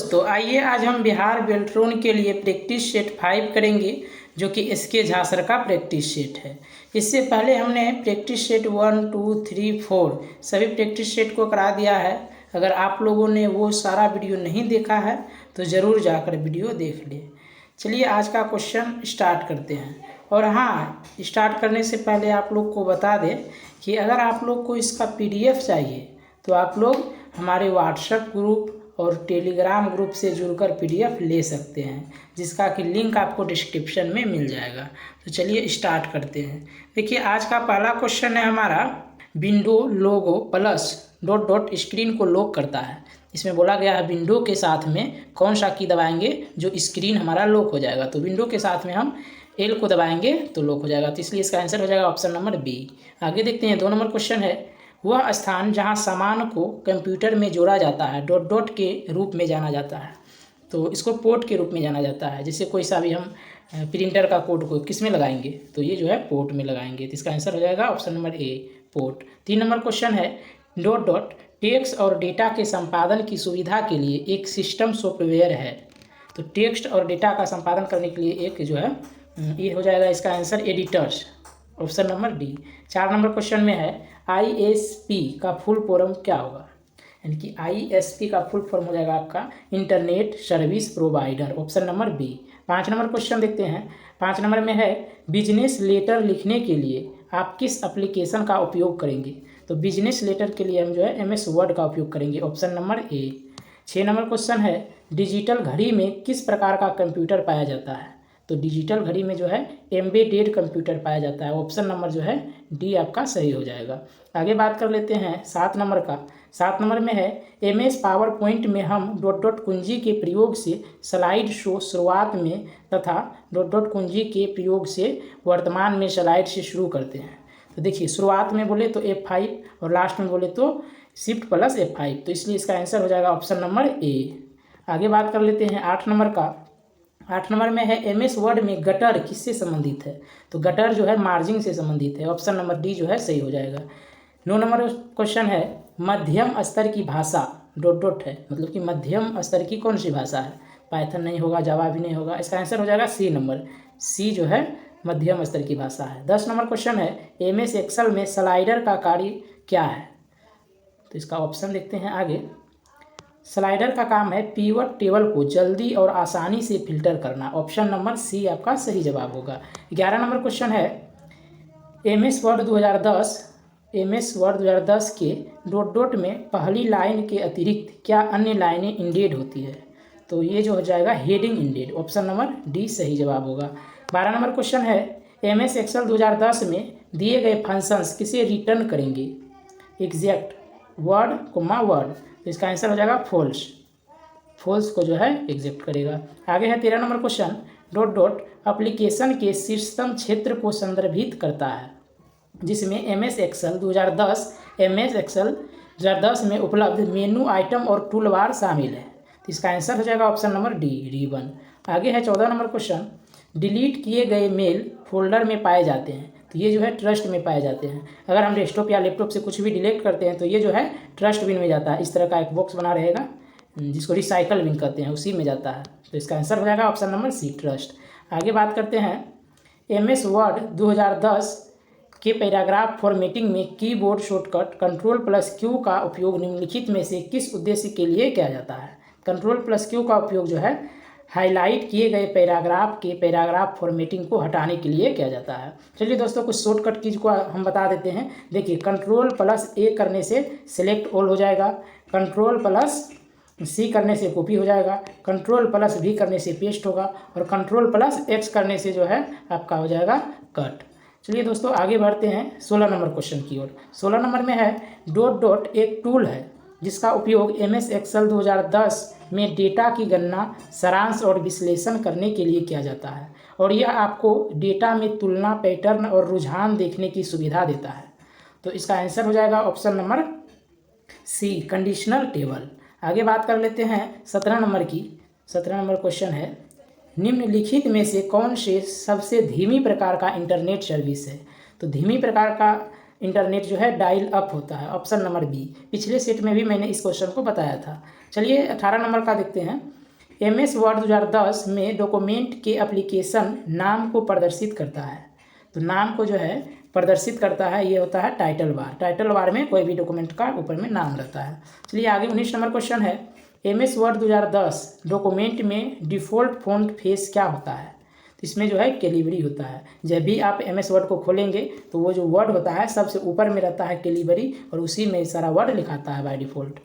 तो आइए आज हम बिहार बेल्ट्रॉन के लिए प्रैक्टिस सेट 5 करेंगे, जो कि एसके झा सर का प्रैक्टिस सेट है। इससे पहले हमने प्रैक्टिस सेट 1, 2, 3, 4 सभी प्रैक्टिस सेट को करा दिया है। अगर आप लोगों ने वो सारा वीडियो नहीं देखा है तो ज़रूर जाकर वीडियो देख लें। चलिए आज का क्वेश्चन स्टार्ट करते हैं। और हाँ, स्टार्ट करने से पहले आप लोग को बता दें कि अगर आप लोग को इसका PDF चाहिए तो आप लोग हमारे व्हाट्सएप ग्रुप और टेलीग्राम ग्रुप से जुड़कर PDF ले सकते हैं, जिसका कि लिंक आपको डिस्क्रिप्शन में मिल जाएगा। तो चलिए स्टार्ट करते हैं। देखिए आज का पहला क्वेश्चन है हमारा, विंडो लोगो प्लस डॉट डॉट स्क्रीन को लॉक करता है। इसमें बोला गया है विंडो के साथ में कौन सा की दबाएंगे जो स्क्रीन हमारा लॉक हो जाएगा। तो विंडो के साथ में हम L को दबाएंगे तो लॉक हो जाएगा। तो इसलिए इसका आंसर हो जाएगा ऑप्शन नंबर B। आगे देखते हैं 2 नंबर क्वेश्चन है, वह स्थान जहां सामान को कंप्यूटर में जोड़ा जाता है डॉट डॉट के रूप में जाना जाता है। तो इसको पोर्ट के रूप में जाना जाता है। जैसे कोई सा भी हम प्रिंटर का कोड को किस में लगाएंगे तो ये जो है पोर्ट में लगाएंगे। तो इसका आंसर हो जाएगा option number A, port. 3 number question है, डॉट डॉट टेक्स्ट और डेटा के संपादन की सुविधा के लिए एक सिस्टम सॉफ्टवेयर है। तो टेक्स्ट और डेटा का संपादन करने के लिए एक जो है ये हो जाएगा इसका answer editors, option number D। 4 number question में है, ISP का फुल फॉर्म क्या होगा। यानी कि ISP का फुल फॉर्म हो जाएगा आपका internet service provider, option number B। 5 number question देखते हैं। 5 नंबर में है, बिजनेस लेटर लिखने के लिए आप किस एप्लीकेशन का उपयोग करेंगे। तो बिजनेस लेटर के लिए हम जो है MS वर्ड का उपयोग करेंगे, option number A। 6 number question है, डिजिटल घड़ी में किस प्रकार का कंप्यूटर पाया जाता है। तो डिजिटल घड़ी में जो है एम्बेडेड कंप्यूटर पाया जाता है, ऑप्शन नंबर जो है D आपका सही हो जाएगा। आगे बात कर लेते हैं 7 नंबर का। 7 नंबर में है, MS पावर पॉइंट में हम डॉट डॉट कुंजी के प्रयोग से स्लाइड शो शुरुआत में तथा डॉट डॉट कुंजी के प्रयोग से वर्तमान में स्लाइड से शुरू करते हैं। तो देखिए शुरुआत में बोले तो F5 और लास्ट में बोले तो शिफ्ट प्लस F5। तो इसलिए इसका आंसर हो जाएगा ऑप्शन नंबर A। आगे बात कर लेते हैं 8 नंबर का। 8 नंबर में है, MS वर्ड में गटर किससे संबंधित है। तो गटर जो है मार्जिन से संबंधित है, ऑप्शन नंबर D जो है सही हो जाएगा। 9 नंबर क्वेश्चन है, मध्यम स्तर की भाषा डॉट डॉट है, मतलब कि मध्यम स्तर की कौन सी भाषा है। पाइथन नहीं होगा, जावा भी नहीं होगा, इसका आंसर हो जाएगा C नंबर। C जो है मध्यम स्तर की भाषा है। 10 नंबर क्वेश्चन है, MS एक्सेल में स्लाइडर का कार्य क्या है। तो इसका ऑप्शन देखते हैं आगे। स्लाइडर का काम है पिवट टेबल को जल्दी और आसानी से फिल्टर करना, ऑप्शन नंबर C आपका सही जवाब होगा। 11 नंबर क्वेश्चन है, MS वर्ड 2010 के डॉट डॉट में पहली लाइन के अतिरिक्त क्या अन्य लाइनें इंडेड होती है। तो ये जो हो जाएगा heading indent, option number D सही जवाब होगा। 12 नंबर क्वेश्चन है, MS एक्सेल 2010 में दिए गए फंक्शंस किसे रिटर्न करेंगे। Exact, word comma word. तो इसका आंसर हो जाएगा फॉल्स, फॉल्स को जो है एग्जैक्ट करेगा। आगे है 13 number question, dot dot application के शीर्षतम क्षेत्र को संदर्भित करता है, जिसमें MS एक्सेल 2010 में उपलब्ध मेनू आइटम और टूल बार शामिल है। तो इसका आंसर हो जाएगा ऑप्शन नंबर D, रिबन। आगे है 14 नंबर क्वेश्चन, डिलीट किए गए मेल फोल्डर में पाए जाते हैं। तो ये जो है ट्रस्ट में पाए जाते हैं। अगर हम डेस्कटॉप या लैपटॉप से कुछ भी डिलीट करते हैं तो ये जो है ट्रस्ट बिन में जाता है। इस तरह का एक बॉक्स बना रहेगा जिसको रिसाइकल बिन कहते हैं, उसी में जाता है। तो इसका आंसर हो जाएगा ऑप्शन नंबर C, ट्रस्ट। आगे बात करते हैं, MS वर्ड 2010 के पैराग्राफ फॉर्मेटिंग में कीबोर्ड शॉर्टकट Ctrl+Q का उपयोग निम्नलिखित में से किस उद्देश्य के लिए किया जाता है। Ctrl+Q का उपयोग जो है हाईलाइट किए गए पैराग्राफ के पैराग्राफ फॉर्मेटिंग को हटाने के लिए किया जाता है। चलिए दोस्तों कुछ शॉर्टकट कीज को हम बता देते हैं। देखिए Ctrl+A करने से सिलेक्ट ऑल हो जाएगा, Ctrl+C करने से कॉपी हो जाएगा, Ctrl+V करने से पेस्ट होगा और Ctrl+X करने से जो है आपका हो जाएगा कट। चलिए दोस्तों आगे बढ़ते हैं 16 नंबर क्वेश्चन की ओर। 16 नंबर में है, डॉट डॉट एक टूल है जिसका उपयोग MS एक्सेल 2010 में डेटा की गणना, सारांश और विश्लेषण करने के लिए किया जाता है और यह आपको डेटा में तुलना, पैटर्न और रुझान देखने की सुविधा देता है। तो इसका आंसर हो जाएगा option number C, conditional table. आगे बात कर लेते हैं 17 नंबर की। 17 नंबर क्वेश्चन है, निम्नलिखित में से कौन से सबसे धीमी प्रकार का इंटरनेट सर्विस है। तो धीमी प्रकार का इंटरनेट जो है डायल अप होता है, ऑप्शन नंबर बी। पिछले सेट में भी मैंने इस क्वेश्चन को बताया था। चलिए 18 नंबर का देखते हैं। MS वर्ड 2010 में डॉक्यूमेंट के एप्लीकेशन नाम को प्रदर्शित करता है। तो नाम को जो है प्रदर्शित करता है, ये होता है टाइटल बार। टाइटल बार में कोई भी डॉक्यूमेंट का ऊपर में नाम रहता है। चलिए आगे 19 नंबर क्वेश्चन है। MS वर्ड 2010 डॉक्यूमेंट में डिफ़ॉल्ट फ़ॉन्ट फेस क्या होता है? तो इसमें जो है कैलिबरी होता है। जब भी आप MS वर्ड को खोलेंगे तो वो जो वर्ड होता है सबसे ऊपर में रहता है कैलिबरी, और उसी में सारा वर्ड लिखाता है बाय डिफ़ॉल्ट।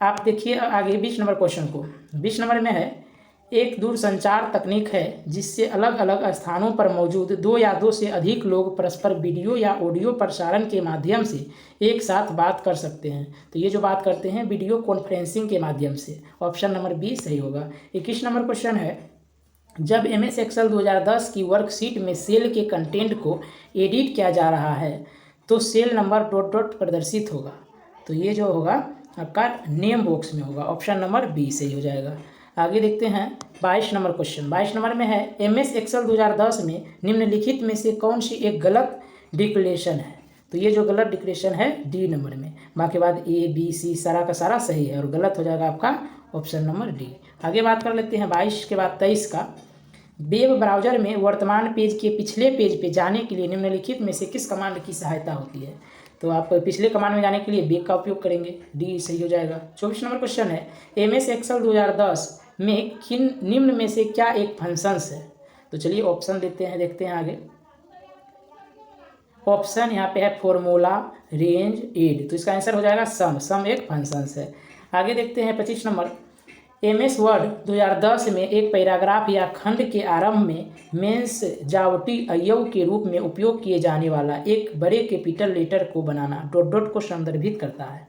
आप देखिए आगे 20 नंबर क्वेश्चन को। 20 नंबर में है, एक दूरसंचार तकनीक है जिससे अलग अलग स्थानों पर मौजूद दो या दो से अधिक लोग परस्पर वीडियो या ऑडियो प्रसारण के माध्यम से एक साथ बात कर सकते हैं। तो ये जो बात करते हैं वीडियो कॉन्फ्रेंसिंग के माध्यम से, ऑप्शन नंबर बी सही होगा। 21 नंबर क्वेश्चन है, जब MS एक्सेल 2010 की वर्कशीट में सेल के कंटेंट को एडिट किया जा रहा है तो सेल नंबर डॉट डॉट प्रदर्शित होगा। तो ये जो होगा आपका नेम बॉक्स में होगा, ऑप्शन नंबर बी सही हो जाएगा। आगे देखते हैं 22 नंबर क्वेश्चन। 22 नंबर में है, MS एक्सेल 2010 में निम्नलिखित में से कौन सी एक गलत डिक्लेरेशन है? तो ये जो गलत डिक्लेरेशन है डी नंबर में, बाकी बाद ABC सारा का सारा सही है, और गलत हो जाएगा आपका ऑप्शन नंबर डी। आगे बात कर लेते हैं 22 के बाद 23 का। वेब ब्राउज़र में वर्तमान पेज के पिछले पेज पे जाने के लिए निम्नलिखित में से किस कमांड की सहायता होती है? तो आप पिछले कमांड में जाने के लिए बैक का उपयोग करेंगे, डी सही हो जाएगा। 24 नंबर क्वेश्चन है, MS एक्सेल 2010 में किन निम्न में से क्या एक फंक्शंस है? तो चलिए ऑप्शन देते हैं, देखते हैं आगे। ऑप्शन यहाँ पे है फॉर्मूला, रेंज, एड। तो इसका आंसर हो जाएगा सम। सम एक फंक्शंस है। आगे देखते हैं 25 नंबर। MS वर्ड 2010 में एक पैराग्राफ या खंड के आरंभ में मेंस जावटी अय्यव के रूप में उपयोग किए जाने वाला एक बड़े कैपिटल लेटर को बनाना डॉट डॉट को संदर्भित करता है।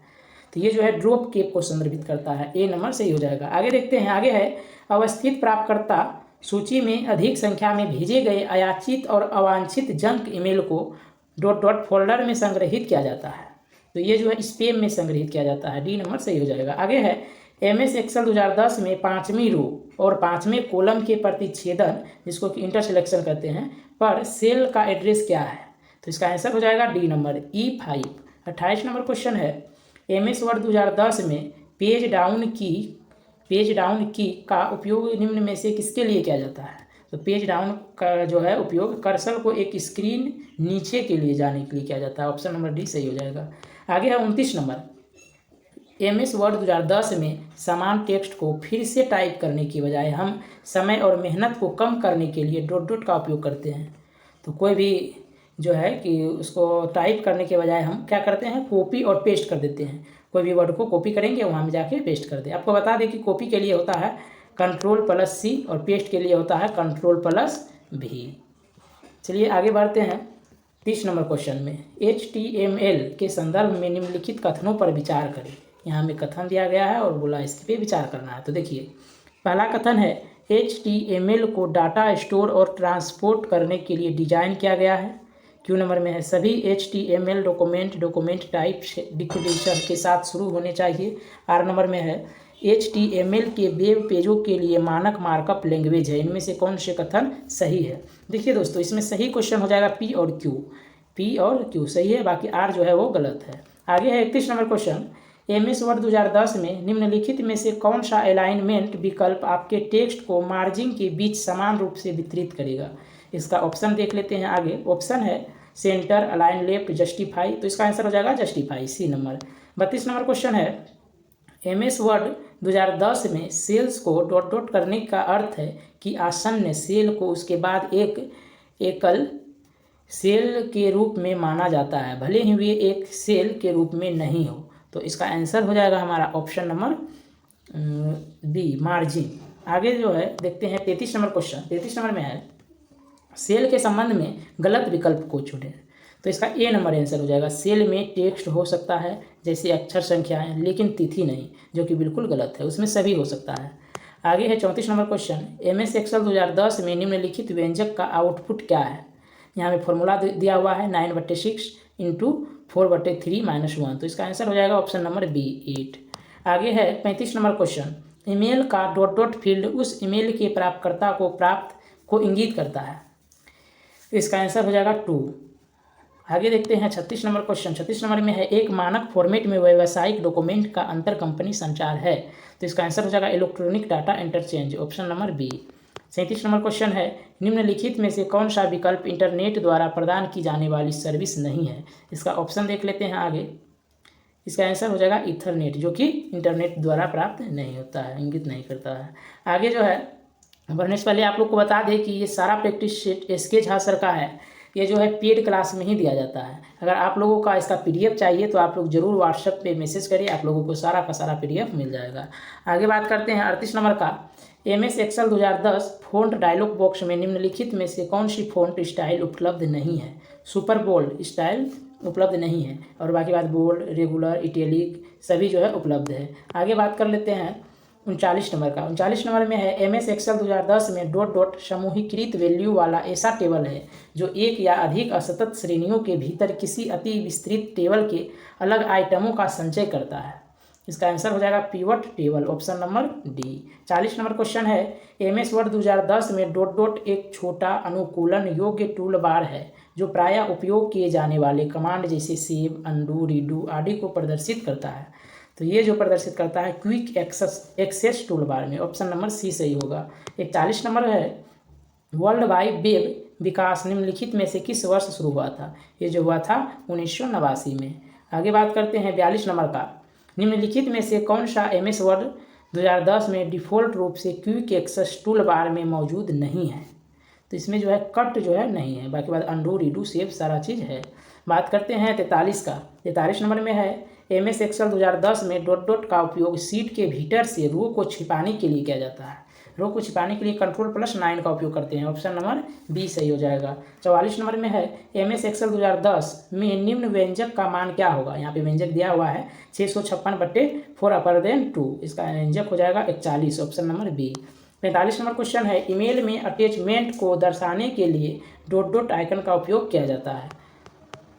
तो ये जो है ड्रॉप केप को संदर्भित करता है, ए नंबर सही हो जाएगा। आगे देखते हैं, आगे है, अवस्थित प्राप्तकर्ता सूची में अधिक संख्या में भेजे गए अयाचित और अवांछित junk email co dot dot folder में संग्रहित किया जाता है। तो ये जो है स्पैम में संग्रहित किया जाता है, डी नंबर सही हो जाएगा। आगे है, MS एक्सेल 2010 में 5वीं रो और 5वें कॉलम के प्रतिच्छेदन, जिसको कि इंटरसेलेक्शन कहते हैं, पर सेल का एड्रेस क्या है? तो इसका आंसर हो जाएगा D number E5। 28 number question है, MS वर्ड 2010 में पेज डाउन की का उपयोग निम्न में से किसके लिए किया जाता है? तो पेज डाउन का जो है उपयोग कर्सर को एक स्क्रीन नीचे के लिए जाने के लिए किया जाता है, ऑप्शन नंबर डी सही हो जाएगा। आगे है 29 नंबर। MS वर्ड 2010 में समान टेक्स्ट को फिर से टाइप करने की बजाय हम समय और मेहनत को कम करने के लिए डॉट डॉट का उपयोग करते हैं। तो कोई भी जो है कि उसको टाइप करने के बजाय हम क्या करते हैं, कॉपी और पेस्ट कर देते हैं। कोई भी वर्ड को कॉपी करेंगे, वहाँ में जाके पेस्ट कर दें। आपको बता दें कि कॉपी के लिए होता है Ctrl+C और पेस्ट के लिए होता है Ctrl+V। चलिए आगे बढ़ते हैं 30 नंबर क्वेश्चन में। HTML के संदर्भ में निम्नलिखित कथनों पर विचार करें। यहाँ में कथन दिया गया है और बोला इस पे विचार करना है। तो देखिए, पहला कथन है, HTML को डाटा स्टोर और ट्रांसपोर्ट करने के लिए डिजाइन किया गया है। क्यू नंबर में है, सभी HTML डॉक्यूमेंट टाइप डिक्लेरेशन के साथ शुरू होने चाहिए। आर नंबर में है, HTML के वेब पेजों के लिए मानक मार्कअप लैंग्वेज है। इनमें से कौन से कथन सही है? देखिए दोस्तों, इसमें सही क्वेश्चन हो जाएगा P और Q सही है, बाकी R जो है वो गलत है। आगे है 31 नंबर क्वेश्चन। MS वर्ड 2010 में निम्नलिखित में से कौन सा अलाइनमेंट विकल्प आपके टेक्स्ट को मार्जिन के बीच समान रूप से वितरित करेगा? इसका ऑप्शन देख लेते हैं आगे। ऑप्शन है सेंटर, अलाइन लेफ्ट, जस्टिफाई। तो इसका आंसर हो जाएगा justify, C number. 32 number question है, MS वर्ड 2010 में सेल्स को डॉट डॉट करने का अर्थ है कि आसन्न सेल को उसके बाद एक एकल सेल के रूप में माना जाता है, भले ही वे एक सेल के रूप में नहीं हो। तो इसका आंसर हो जाएगा हमारा ऑप्शन नंबर बी, मार्जिन। आगे जो है देखते हैं 33 नंबर क्वेश्चन। 33 नंबर में है, सेल के संबंध में गलत विकल्प को चुनें। तो इसका ए नंबर आंसर हो जाएगा। सेल में टेक्स्ट हो सकता है जैसे अक्षर संख्याएं, लेकिन तिथि नहीं, जो कि बिल्कुल गलत है। उसमें सभी हो सकता है। आगे है 34 नंबर क्वेश्चन। MS एक्सेल 2010 में निम्नलिखित व्यंजक का आउटपुट क्या है? यहाँ में फॉर्मूला दिया हुआ है 9/6 × 4/3 - 1। तो इसका आंसर हो जाएगा ऑप्शन नंबर बी, 8। आगे है 35 नंबर क्वेश्चन। ईमेल का डॉट डॉट फील्ड उस ईमेल के प्राप्तकर्ता को इंगित करता है। तो इसका आंसर हो जाएगा 2। आगे देखते हैं 36 नंबर क्वेश्चन। 36 नंबर में है एक मानक फॉर्मेट में व्यावसायिक डॉक्यूमेंट का अंतर कंपनी संचार है। तो इसका आंसर हो जाएगा electronic data interchange, option number B. 37 number question है निम्नलिखित में से कौन सा विकल्प इंटरनेट द्वारा प्रदान की जाने वाली सर्विस नहीं है। इसका ऑप्शन देख लेते हैं आगे। इसका आंसर हो जाएगा ईथरनेट, जो कि इंटरनेट द्वारा प्राप्त नहीं होता है, इंगित नहीं करता है। आगे जो है बढ़ने से पहले आप लोग को बता दें कि ये सारा practice set SK Jha sir का है। ये जो है पेड क्लास में ही दिया जाता है। अगर आप लोगों का इसका पीडीएफ चाहिए तो आप लोग जरूर व्हाट्सएप पे मैसेज करिए, आप लोगों को सारा का सारा पीडीएफ मिल जाएगा। आगे बात करते हैं 38 नंबर का। MS Excel 2010 font dialog box में निम्नलिखित में से कौन सी फ़ॉन्ट स्टाइल उपलब्ध नहीं है। सुपर बोल्ड स्टाइल उपलब्ध नहीं है और बाकी बात बोल्ड, रेगुलर, इटैलिक सभी जो है उपलब्ध है। आगे बात कर लेते हैं 39 नंबर का। 39 नंबर में है MS एक्सेल 2010 में डॉट डॉट समूहीकृत वैल्यू वाला ऐसा टेबल है जो एक या अधिक असतत श्रेणियों के भीतर किसी अति विस्तृत टेबल के अलग आइटमों का संचय करता है। इसका आंसर हो जाएगा pivot table, option number D. 40 number question है MS वर्ड 2010 में डॉट डॉट एक छोटा अनुकूलन योग्य टूल बार है जो प्रायः उपयोग किए जाने वाले कमांड जैसे सेव, अनडू, रीडू आदि को प्रदर्शित करता है। तो ये जो प्रदर्शित करता है क्विक एक्सेस टूल बार में, ऑप्शन नंबर सी सही होगा। 41 नंबर है वर्ल्ड वाइड वेब विकास निम्नलिखित में से किस वर्ष शुरू हुआ था। ये जो हुआ था 1989 में। आगे बात करते हैं 42 नंबर का। निम्नलिखित में से कौन सा MS वर्ड 2010 में डिफ़ॉल्ट रूप से क्विक एक्सेस टूल बार में मौजूद नहीं है। तो इसमें जो है कट जो है नहीं है, बाकी बात अनडू, रीडू, सेव सारा चीज़ है। बात करते हैं 43 का। 43 नंबर में है MS एक्सेल 2010 में डॉट डॉट का उपयोग सीट के भीतर से रो को छिपाने के लिए किया जाता है। रो को छिपाने के लिए Ctrl+9 का उपयोग करते हैं, ऑप्शन नंबर बी सही हो जाएगा। 44 नंबर में है MS एक्सेल 2010 में निम्न व्यंजक का मान क्या होगा। यहाँ पे व्यंजक दिया हुआ है 656/4 अपर देन 2। इसका व्यंजक हो जाएगा 41, option number B. 45 number question है ईमेल में अटैचमेंट को दर्शाने के लिए डॉट डॉट आइकन का उपयोग किया जाता है।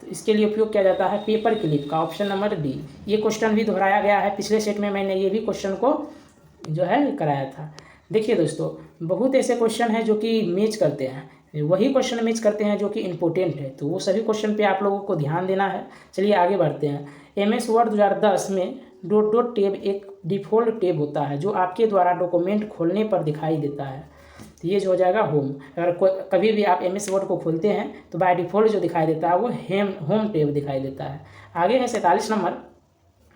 तो इसके लिए उपयोग किया जाता है पेपर क्लिप का, ऑप्शन नंबर डी। ये क्वेश्चन भी दोहराया गया है, पिछले सेट में मैंने ये भी क्वेश्चन को जो है कराया था। देखिए दोस्तों, बहुत ऐसे क्वेश्चन हैं जो कि मैच करते हैं, वही क्वेश्चन मैच करते हैं जो कि इम्पोर्टेंट है, तो वो सभी क्वेश्चन पे आप लोगों को ध्यान देना है। चलिए आगे बढ़ते हैं। MS वर्ड 2010 में डॉट डॉट टैब एक डिफ़ॉल्ट टैब होता है जो आपके द्वारा डॉक्यूमेंट खोलने पर दिखाई देता है। तो ये जो हो जाएगा होम। अगर कभी भी आप MS वर्ड को खोलते हैं तो बाय डिफ़ॉल्ट जो दिखाई देता है वो होम टैब दिखाई देता है। आगे है 47 नंबर।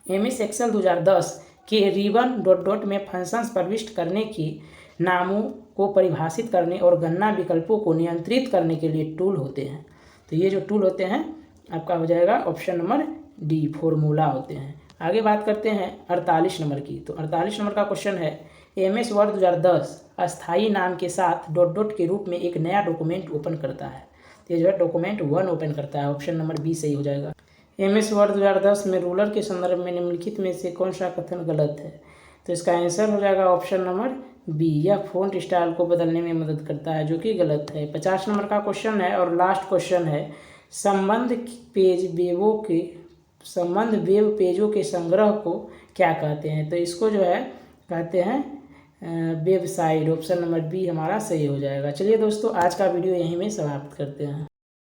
MS एक्सेल 2010 के रिबन डॉट डॉट में फंक्शंस प्रविष्ट करने की नामों को परिभाषित करने और गणना विकल्पों को नियंत्रित करने के लिए टूल होते हैं। तो ये जो टूल होते हैं आपका हो जाएगा ऑप्शन नंबर डी, फॉर्मूला होते हैं। आगे बात करते हैं 48 नंबर की। तो 48 नंबर का क्वेश्चन है MS वर्ड 2010 अस्थायी नाम के साथ डॉट डॉट के रूप में एक नया डॉक्यूमेंट ओपन करता है। तो ये जो है डॉक्यूमेंट 1 ओपन करता है, ऑप्शन नंबर बी सही हो जाएगा। MS वर्ड 2010 में रूलर के संदर्भ में निम्नलिखित में से कौन सा कथन गलत है। तो इसका आंसर हो जाएगा ऑप्शन नंबर बी, यह फ़ॉन्ट स्टाइल को बदलने में मदद करता है, जो कि गलत है। 50 नंबर का क्वेश्चन है और लास्ट क्वेश्चन है संबंध वेब पेजों के संग्रह को क्या कहते हैं। तो इसको जो है कहते हैं वेबसाइट, ऑप्शन नंबर बी हमारा सही हो जाएगा। चलिए दोस्तों, आज का वीडियो यहीं में समाप्त करते हैं।